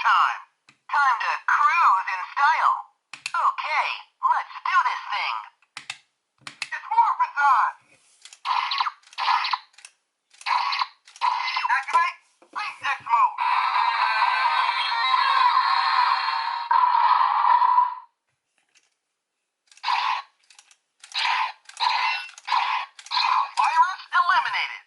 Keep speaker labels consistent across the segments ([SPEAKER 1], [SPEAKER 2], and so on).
[SPEAKER 1] time. Time to cruise in style. Okay, let's do this thing. It's Morphin time! Activate Beast-X mode! Virus eliminated!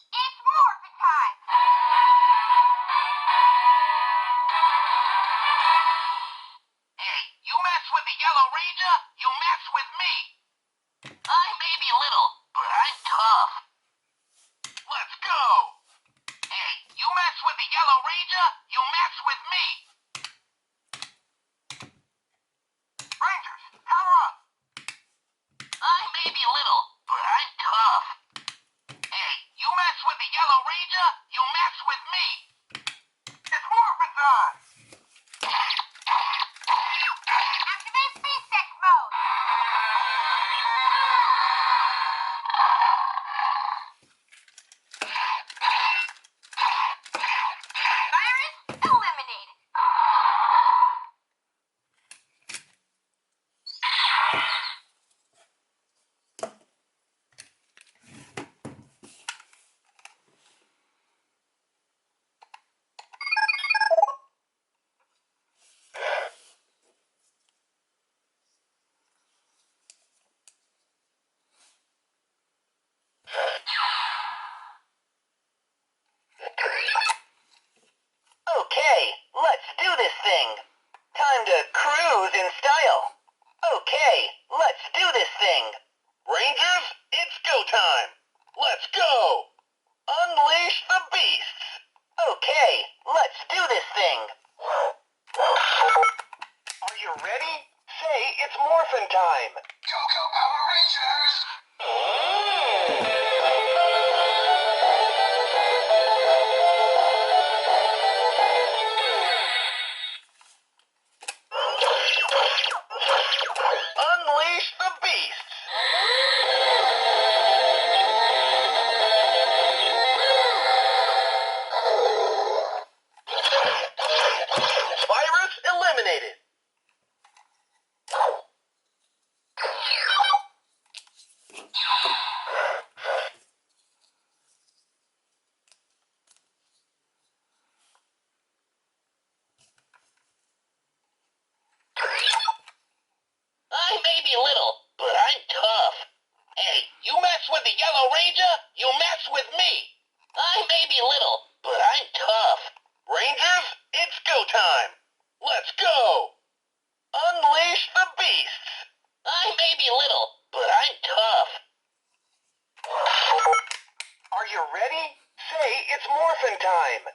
[SPEAKER 1] It's Morphin time! Hey, you mess with the Yellow Ranger, you mess with me! I may be little, but I'm tough. Let's go! Hey, you mess with the Yellow Ranger, you mess with me! Rangers, power up! I may be little, but I'm tough. Hey, you mess with the Yellow Ranger, you mess with me! It's Morphin time! Activate Beast-X mode! Virus eliminated! Okay, let's do this thing. Time to cruise in style. Okay, let's do this thing. Rangers, it's go time. Let's go. Unleash the beasts. Okay, let's do this thing. Are you ready? Say it's Morphin time. Go, go, Power Rangers! Unleash the beasts! Virus eliminated! I may be little, but I'm tough. Hey, you mess with the Yellow Ranger, you mess with me. I may be little, but I'm tough. Rangers, it's go time. Let's go. Unleash the beasts. I may be little, but I'm tough. Are you ready? Say it's Morphin time.